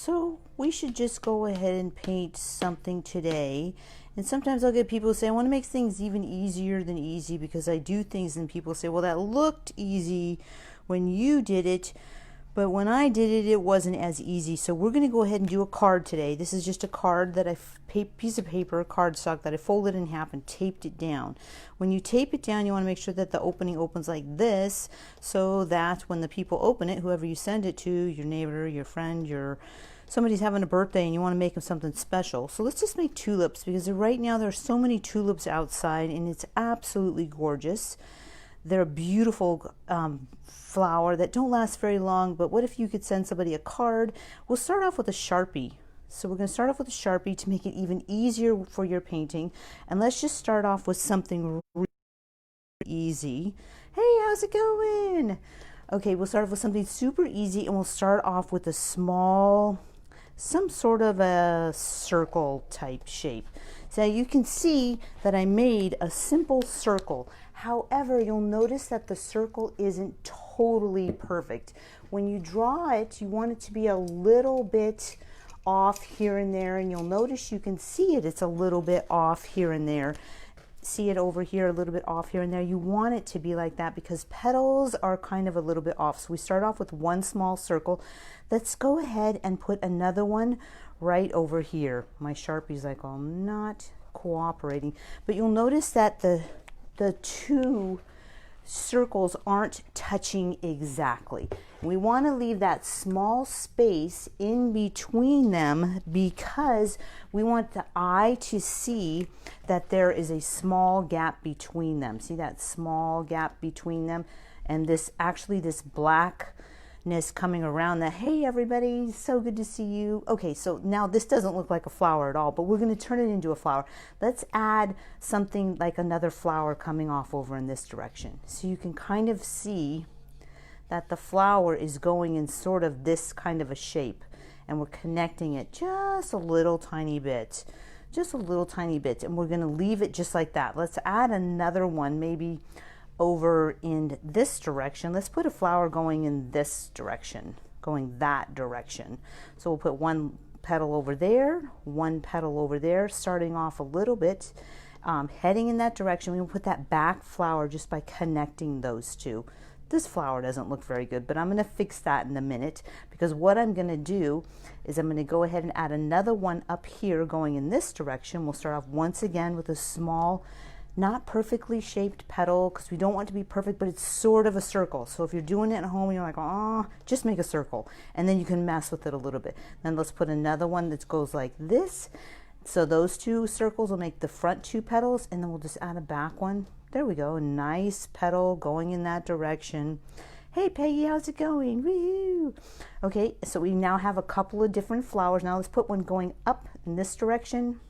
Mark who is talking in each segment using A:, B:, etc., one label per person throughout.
A: So we should just go ahead and paint something today. And sometimes I'll get people say, I want to make things even easier than easy because I do things and people say, well, that looked easy when you did it, but when I did it, it wasn't as easy. So we're going to go ahead and do a card today. This is just a card that piece of paper, cardstock that I folded in half and taped it down. When you tape it down, you want to make sure that the opening opens like this, so that when the people open it, whoever you send it to, your neighbor, your friend, somebody's having a birthday and you want to make them something special. So let's just make tulips, because right now there are so many tulips outside and it's absolutely gorgeous. They're a beautiful flower that don't last very long, but what if you could send somebody a card? We'll start off with a Sharpie. So we're going to start off with a Sharpie to make it even easier for your painting. And let's just start off with something really easy. Hey, how's it going? Okay, we'll start off with something super easy, and we'll start off with a small, some sort of a circle type shape. So you can see that I made a simple circle. However, you'll notice that the circle isn't totally perfect. When you draw it, you want it to be a little bit off here and there, and you'll notice you can see it. It's a little bit off here and there. See it over here, a little bit off here and there. You want it to be like that because petals are kind of a little bit off. So we start off with one small circle. Let's go ahead and put another one right over here. My Sharpie's like, oh, I'm not cooperating. But you'll notice that the two circles aren't touching exactly. We want to leave that small space in between them because we want the eye to see that there is a small gap between them. See that small gap between them? And this blackness coming around that, hey everybody, so good to see you. Okay, so now this doesn't look like a flower at all, but we're going to turn it into a flower. Let's add something like another flower coming off over in this direction. So you can kind of see that the flower is going in sort of this kind of a shape, and we're connecting it just a little tiny bit, and we're going to leave it just like that. Let's add another one, maybe over in this direction. Let's put a flower going in this direction, going that direction. So we'll put one petal over there, one petal over there, starting off a little bit, heading in that direction. We'll put that back flower just by connecting those two. This flower doesn't look very good, but I'm going to fix that in a minute, because what I'm going to do is I'm going to go ahead and add another one up here going in this direction. We'll start off once again with a small, not perfectly shaped petal, because we don't want it to be perfect, but it's sort of a circle. So if you're doing it at home, you're like, oh, just make a circle, and then you can mess with it a little bit. Then let's put another one that goes like this. So those two circles will make the front two petals, and then we'll just add a back one. There we go, a nice petal going in that direction. Hey Peggy, how's it going? Woo! Okay, so we now have a couple of different flowers. Now let's put one going up in this direction,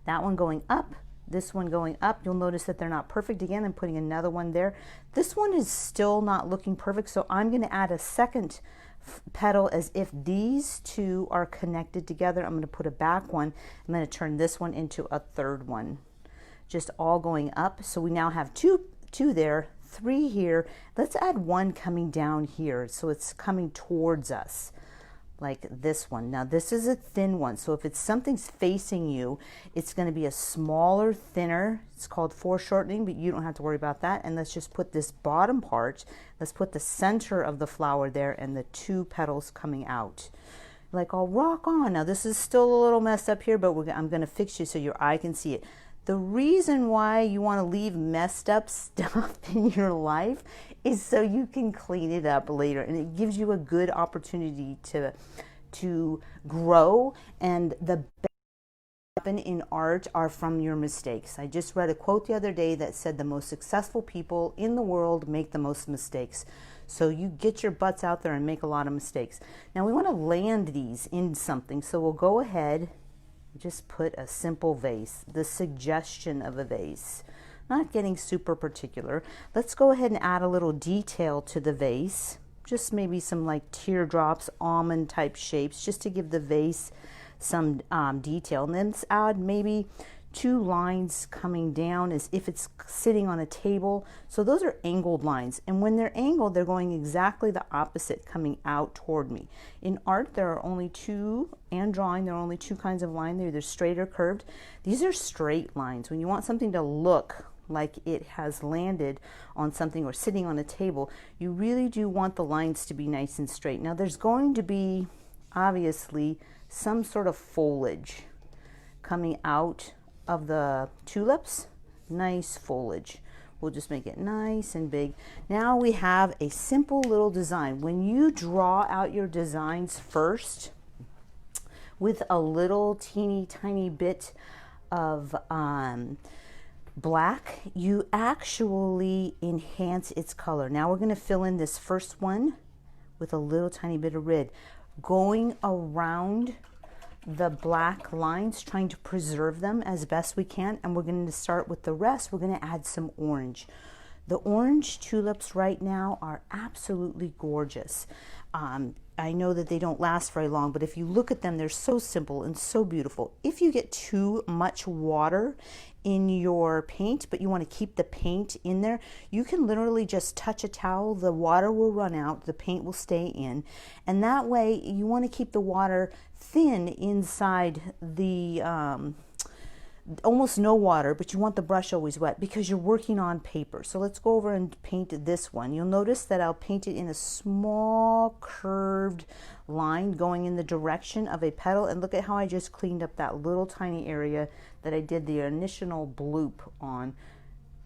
A: that one going up, this one going up. You'll notice that they're not perfect again. I'm putting another one there. This one is still not looking perfect, so I'm going to add a second petal as if these two are connected together. I'm going to put a back one. I'm going to turn this one into a third one, just all going up. So we now have two there, three here. Let's add one coming down here, so it's coming towards us like this one. Now this is a thin one, so if something's facing you, it's going to be a smaller, thinner. It's called foreshortening, but you don't have to worry about that. And let's just put this bottom part, let's put the center of the flower there and the two petals coming out. Like, I'll rock on. Now this is still a little messed up here, but I'm going to fix you so your eye can see it. The reason why you want to leave messed up stuff in your life is so you can clean it up later, and it gives you a good opportunity to grow. And the best happen in art are from your mistakes. I just read a quote the other day that said the most successful people in the world make the most mistakes. So you get your butts out there and make a lot of mistakes. Now we want to land these in something, so we'll go ahead, just put a simple vase, the suggestion of a vase, not getting super particular. Let's go ahead and add a little detail to the vase, just maybe some like teardrops, almond type shapes, just to give the vase some detail. And then let's add maybe two lines coming down as if it's sitting on a table. So those are angled lines. And when they're angled, they're going exactly the opposite, coming out toward me. In art, there are only two, and drawing, there are only two kinds of line. They're either straight or curved. These are straight lines. When you want something to look like it has landed on something or sitting on a table, you really do want the lines to be nice and straight. Now there's going to be obviously some sort of foliage coming out of the tulips. Nice foliage. We'll just make it nice and big. Now we have a simple little design. When you draw out your designs first with a little teeny tiny bit of black, you actually enhance its color. Now we're going to fill in this first one with a little tiny bit of red, going around the black lines, trying to preserve them as best we can. And we're going to start with the rest. We're going to add some orange. The orange tulips right now are absolutely gorgeous. I know that they don't last very long, but if you look at them, they're so simple and so beautiful. If you get too much water in your paint, but you want to keep the paint in there, you can literally just touch a towel, the water will run out, the paint will stay in, and that way you want to keep the water thin inside the almost no water, but you want the brush always wet because you're working on paper. So let's go over and paint this one. You'll notice that I'll paint it in a small curved line going in the direction of a petal, and look at how I just cleaned up that little tiny area that I did the initial bloop on,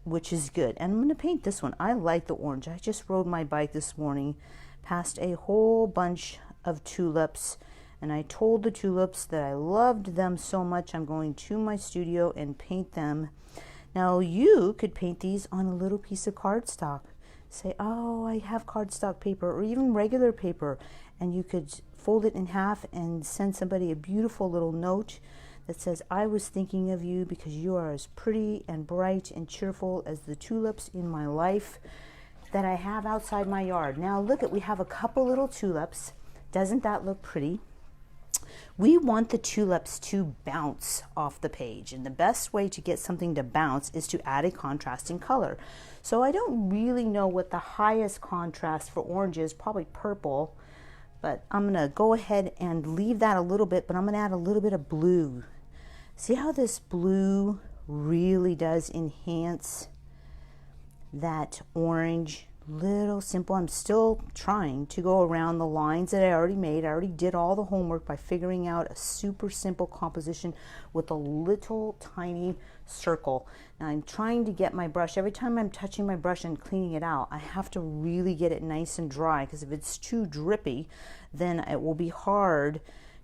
A: which is good. And I'm going to paint this one. I like the orange. I just rode my bike this morning past a whole bunch of tulips, and I told the tulips that I loved them so much I'm going to my studio and paint them. Now you could paint these on a little piece of cardstock. Say, oh, I have cardstock paper or even regular paper, and you could fold it in half and send somebody a beautiful little note that says, I was thinking of you because you are as pretty and bright and cheerful as the tulips in my life that I have outside my yard. Now look at, we have a couple little tulips. Doesn't that look pretty? We want the tulips to bounce off the page, and the best way to get something to bounce is to add a contrasting color. So I don't really know what the highest contrast for orange is, probably purple, but I'm going to go ahead and leave that a little bit, but I'm going to add a little bit of blue. See how this blue really does enhance that orange? Little simple. I'm still trying to go around the lines that I already made. I already did all the homework by figuring out a super simple composition with a little tiny circle. Now I'm trying to get my brush, every time I'm touching my brush and cleaning it out, I have to really get it nice and dry, because if it's too drippy, then it will be hard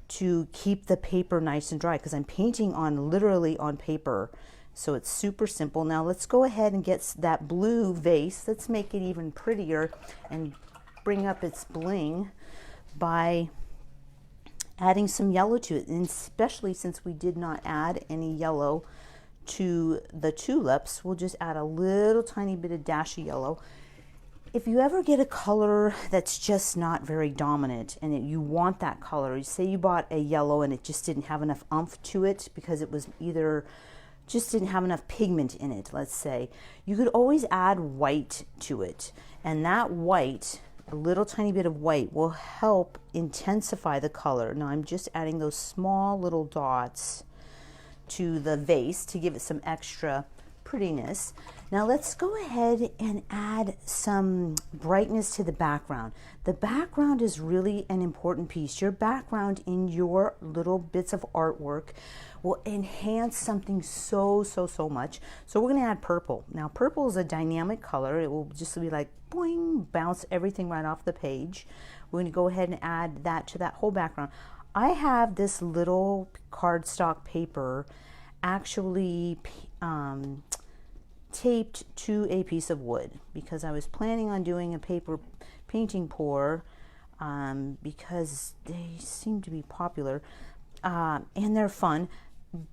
A: to keep the paper nice and dry, because I'm painting on literally on paper. So it's super simple. Now let's go ahead and get that blue vase. Let's make it even prettier and bring up its bling by adding some yellow to it. And especially since we did not add any yellow to the tulips, we'll just add a little tiny bit of dash of yellow. If you ever get a color that's just not very dominant and you want that color, you say you bought a yellow and it just didn't have enough oomph to it because it was either just didn't have enough pigment in it, let's say, you could always add white to it. And that white, a little tiny bit of white, will help intensify the color. Now I'm just adding those small little dots to the vase to give it some extra prettiness. Now let's go ahead and add some brightness to the background. The background is really an important piece. Your background in your little bits of artwork will enhance something so much. So we're going to add purple. Now purple is a dynamic color. It will just be like boing, bounce everything right off the page. We're going to go ahead and add that to that whole background. I have this little cardstock paper actually taped to a piece of wood because I was planning on doing a paper painting pour because they seem to be popular and they're fun,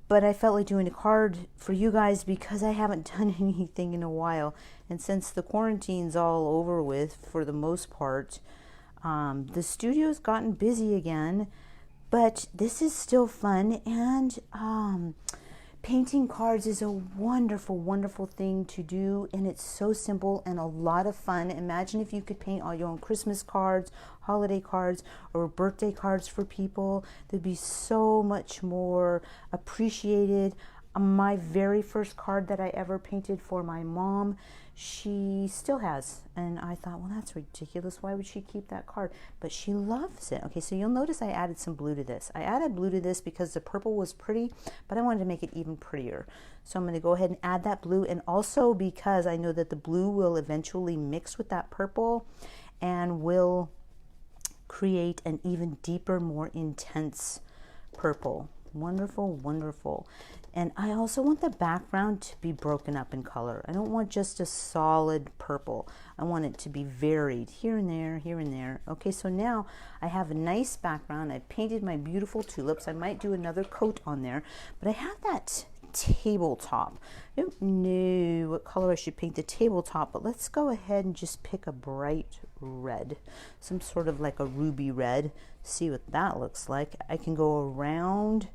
A: but I felt like doing a card for you guys because I haven't done anything in a while, and since the quarantine's all over with for the most part, the studio's gotten busy again, but this is still fun, and Painting cards is a wonderful, wonderful thing to do, and it's so simple and a lot of fun. Imagine if you could paint all your own Christmas cards, holiday cards, or birthday cards for people. They'd be so much more appreciated. My very first card that I ever painted for my mom, she still has, and I thought, well, that's ridiculous. Why would she keep that card? But she loves it. Okay, so you'll notice I added some blue to this. I added blue to this because the purple was pretty, but I wanted to make it even prettier. So I'm going to go ahead and add that blue, and also because I know that the blue will eventually mix with that purple and will create an even deeper, more intense purple. Wonderful, wonderful. And I also want the background to be broken up in color. I don't want just a solid purple. I want it to be varied here and there, here and there. Okay, so now I have a nice background. I painted my beautiful tulips. I might do another coat on there, but I have that tabletop. I don't know what color I should paint the tabletop, but let's go ahead and just pick a bright red, some sort of like a ruby red. See what that looks like. I can go around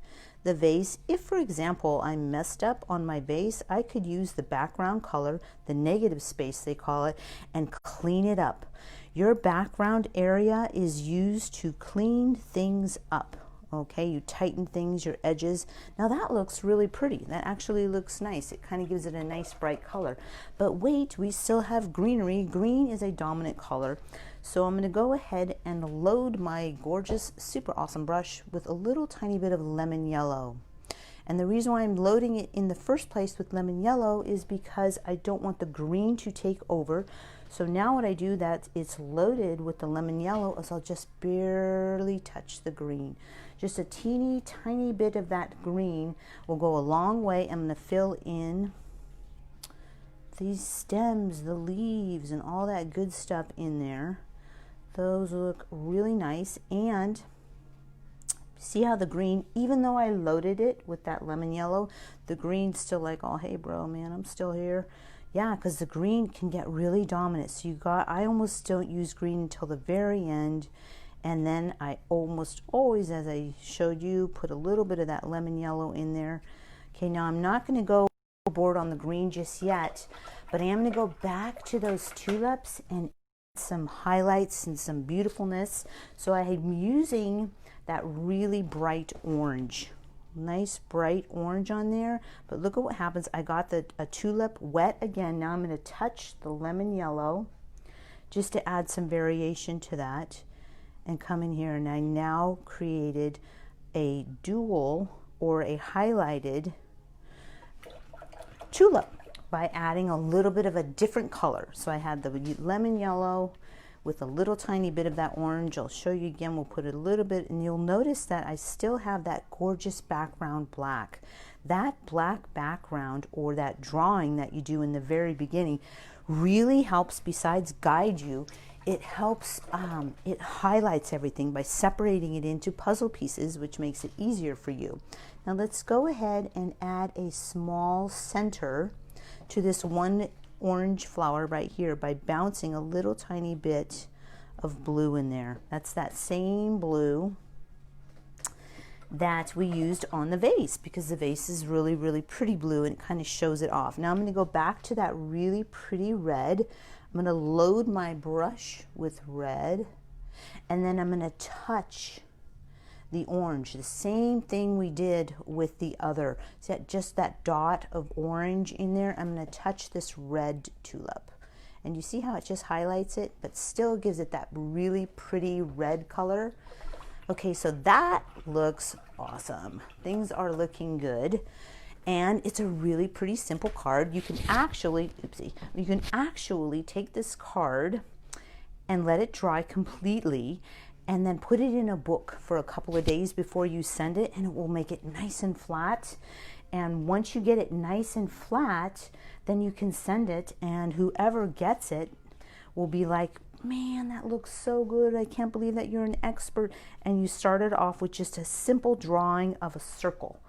A: the vase. If, for example, I messed up on my vase, I could use the background color, the negative space they call it, and clean it up. Your background area is used to clean things up. Okay, you tighten things, your edges. Now that looks really pretty. That actually looks nice. It kind of gives it a nice bright color. But wait, we still have greenery. Green is a dominant color. So I'm going to go ahead and load my gorgeous, super awesome brush with a little tiny bit of lemon yellow. And the reason why I'm loading it in the first place with lemon yellow is because I don't want the green to take over. So now what I do that it's loaded with the lemon yellow is I'll just barely touch the green. Just a teeny tiny bit of that green will go a long way. I'm going to fill in these stems, the leaves, and all that good stuff in there. Those look really nice. And see how the green, even though I loaded it with that lemon yellow, the green's still like, oh, hey, bro, man, I'm still here. Yeah, because the green can get really dominant. So I almost don't use green until the very end. And then I almost always, as I showed you, put a little bit of that lemon yellow in there. Okay, now I'm not going to go overboard on the green just yet, but I am going to go back to those tulips and some highlights and some beautifulness. So I am using that really bright orange. Nice bright orange on there. But look at what happens. I got a tulip wet again. Now I'm going to touch the lemon yellow just to add some variation to that. And come in here, and I now created a dual or a highlighted tulip by adding a little bit of a different color. So I had the lemon yellow with a little tiny bit of that orange. I'll show you again. We'll put a little bit, and you'll notice that I still have that gorgeous background black. That black background, or that drawing that you do in the very beginning, really helps, besides guide you, it helps, it highlights everything by separating it into puzzle pieces, which makes it easier for you. Now let's go ahead and add a small center to this one orange flower right here by bouncing a little tiny bit of blue in there. That's that same blue that we used on the vase, because the vase is really, really pretty blue and it kind of shows it off. Now I'm going to go back to that really pretty red. I'm going to load my brush with red, and then I'm going to touch the orange, the same thing we did with the other. See that, just that dot of orange in there? I'm going to touch this red tulip. And you see how it just highlights it, but still gives it that really pretty red color? Okay, so that looks awesome. Things are looking good. And it's a really pretty simple card. You can actually, you can actually take this card and let it dry completely, and then put it in a book for a couple of days before you send it, and it will make it nice and flat. And once you get it nice and flat, then you can send it, and whoever gets it will be like, man, that looks so good. I can't believe that you're an expert. And you started off with just a simple drawing of a circle.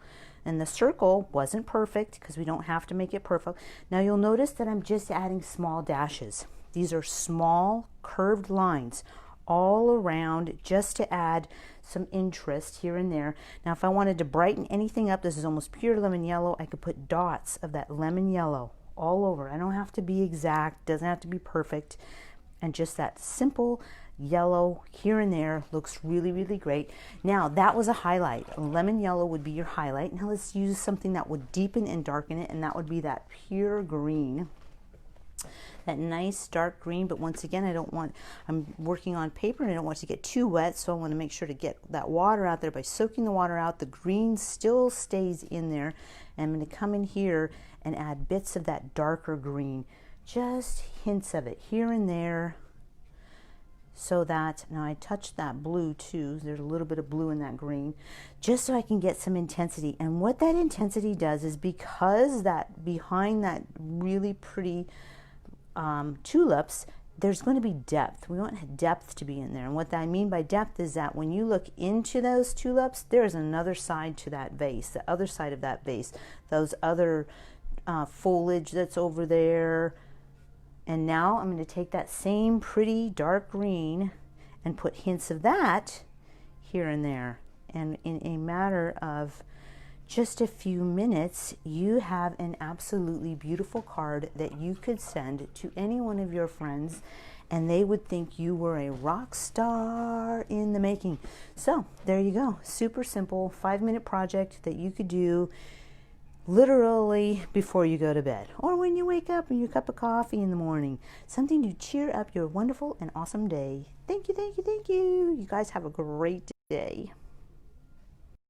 A: And the circle wasn't perfect because we don't have to make it perfect. Now you'll notice that I'm just adding small dashes. These are small curved lines. all around just to add some interest here and there. Now if I wanted to brighten anything up, this is almost pure lemon yellow, I could put dots of that lemon yellow all over. I don't have to be exact, doesn't have to be perfect, and just that simple yellow here and there looks really, really great. Now that was a highlight. A lemon yellow would be your highlight. Now let's use something that would deepen and darken it, and that would be that pure green. That nice dark green, but once again, I'm working on paper and I don't want it to get too wet, so I want to make sure to get that water out there. By soaking the water out, the green still stays in there. And I'm going to come in here and add bits of that darker green, just hints of it here and there, so that, now I touched that blue too, there's a little bit of blue in that green, just so I can get some intensity. And what that intensity does is, because that behind that really pretty tulips, there's going to be depth. We want depth to be in there. And what I mean by depth is that when you look into those tulips, there's another side to that vase, the other side of that vase, those other foliage that's over there. And now I'm going to take that same pretty dark green and put hints of that here and there. And in a matter of just a few minutes, you have an absolutely beautiful card that you could send to any one of your friends, and they would think you were a rock star in the making. So there you go. Super simple 5-minute project that you could do literally before you go to bed, or when you wake up and your cup of coffee in the morning. Something to cheer up your wonderful and awesome day. Thank you, thank you, thank you. You guys have a great day.